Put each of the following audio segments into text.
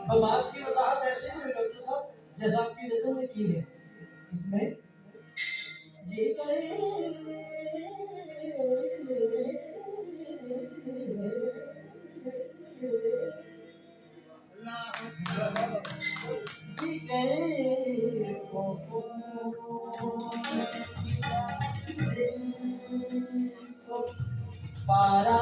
बदमाश की वजाहत ऐसे हुई डॉक्टर साहब जैसा आपकी नजर ने की है इसमें जी करे जी करे पारा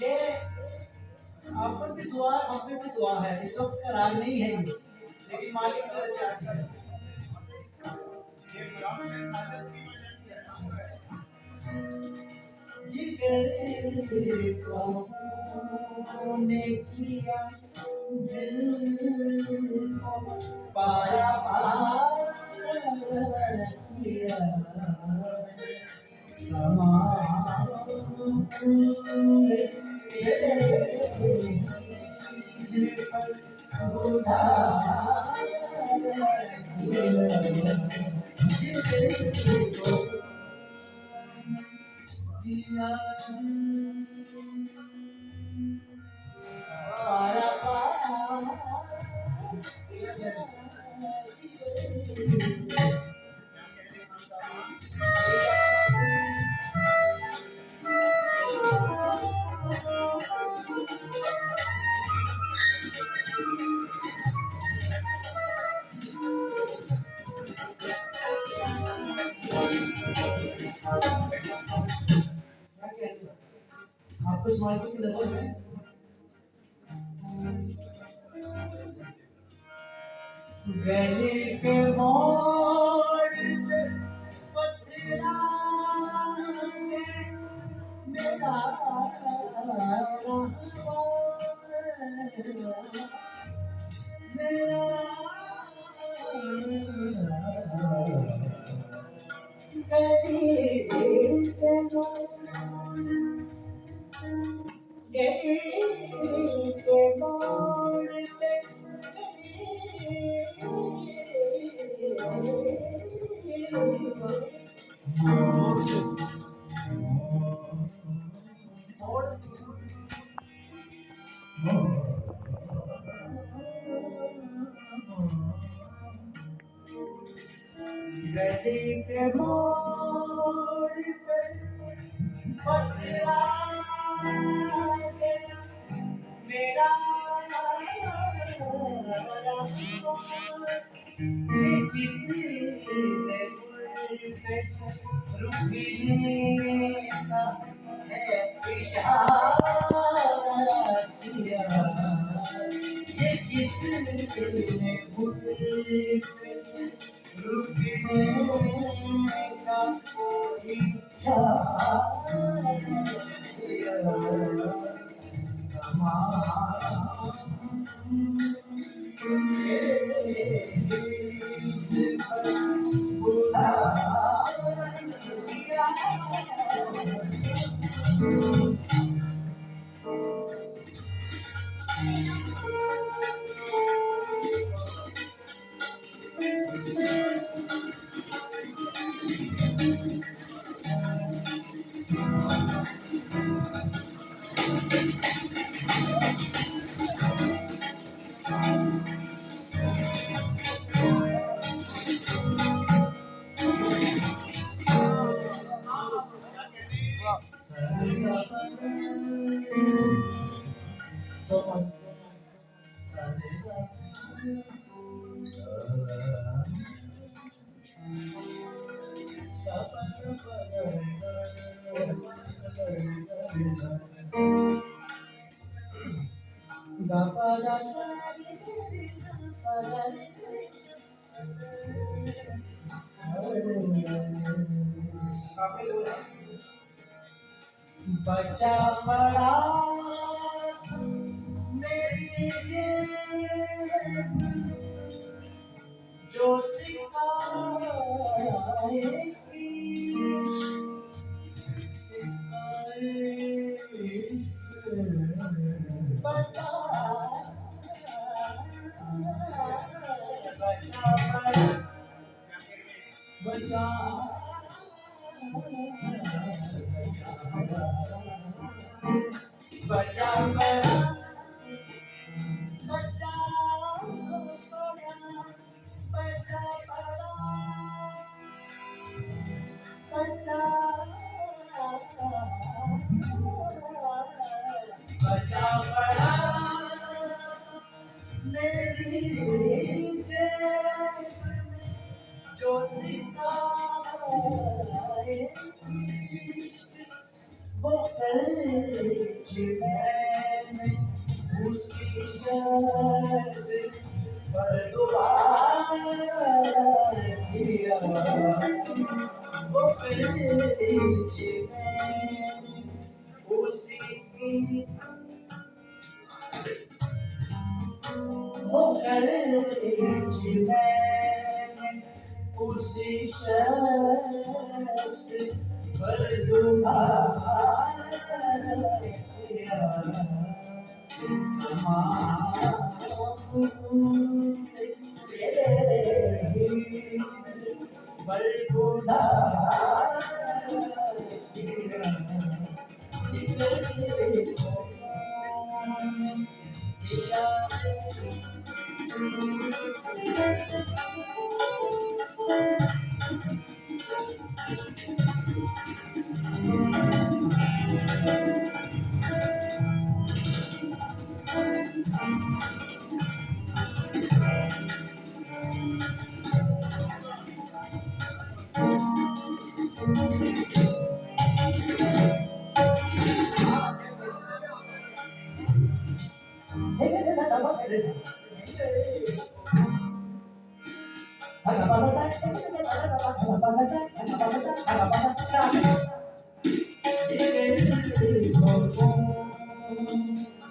ये आप पर भी दुआ है, हम पे भी दुआ है। इस वक्त का राग नहीं है ये, लेकिन मालिक की तरफ चाहती है। जिगर को ने किया दिल को पारा किया आपको स्मार्ट की नजर में गली के मोड़ पे पथरा के मेरा गली के मोड़ के मोड़ पे गली के मोड़ पे पथरा गया मेरा किसी ने मुझसे रुकने का है इशारा किया ये किसने मुझसे रुकने का इशारा किया बचा पड़ा मेरी जेब जो सिखाएगी बचा बचा बचा पड़ा बचा पड़ा बचा पड़ा बचा बचा पड़ा मेरी जेब जो सिखाएगी वो खर्च मैंने उसी शख्स पर दुआ किया वो खर्च मैंने उसी वो खर्च मैंने उसी शख्स पर दुआ किया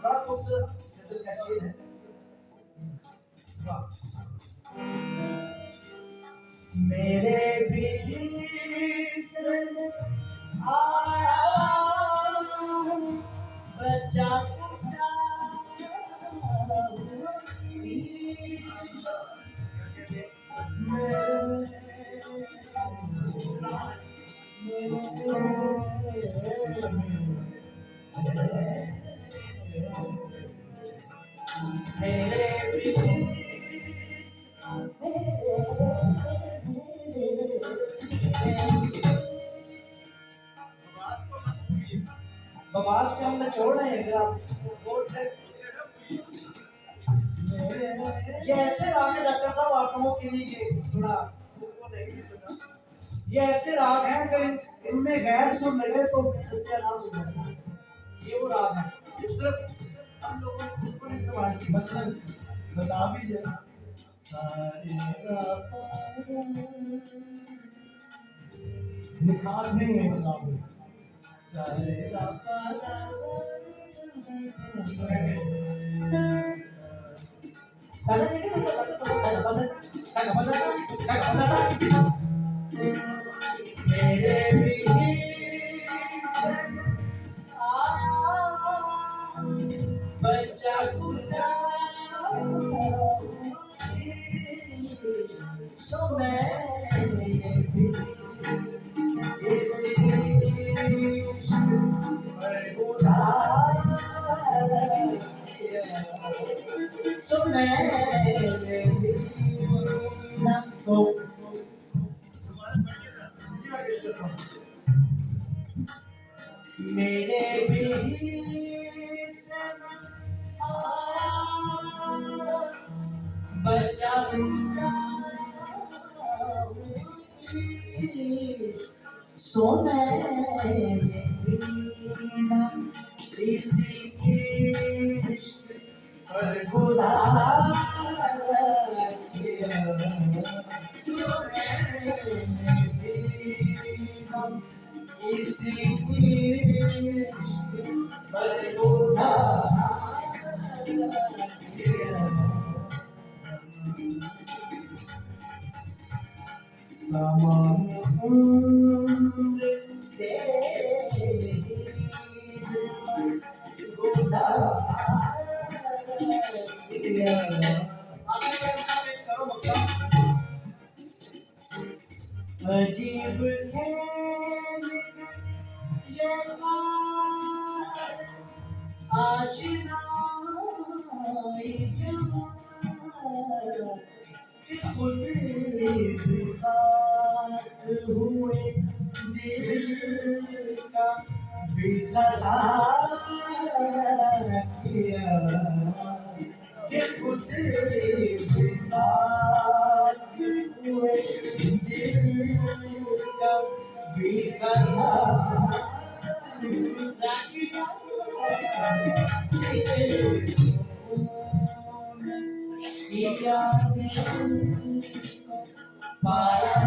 बड़ा खूबसूरत गजल का शेर है। मेरे बीच आया बच्चा पूछा मेरे बकवास के हम में छोड़ रहे हैं अगर आप ये ऐसे राग है डॉक्टर साहब आप लोगों के लिए थोड़ा ये ऐसे राग हैं अगर इनमें गैर सुर लगे तो सत्यानाश हो जाएगा। ये वो राग है सिर्फ हम लोगों को इस्तेमाल की मसलन बता भी जाए निखार नहीं है इस राग में मेरे बच्चा पूछा सो मैं so मेरे बच्चा सो इसी इश्क पर खुदा इसी इश्क पर खुदा अजीब खेल ये आशिना खुद हुए दिल का भी किया कि खुद हुए दिल का भी पाया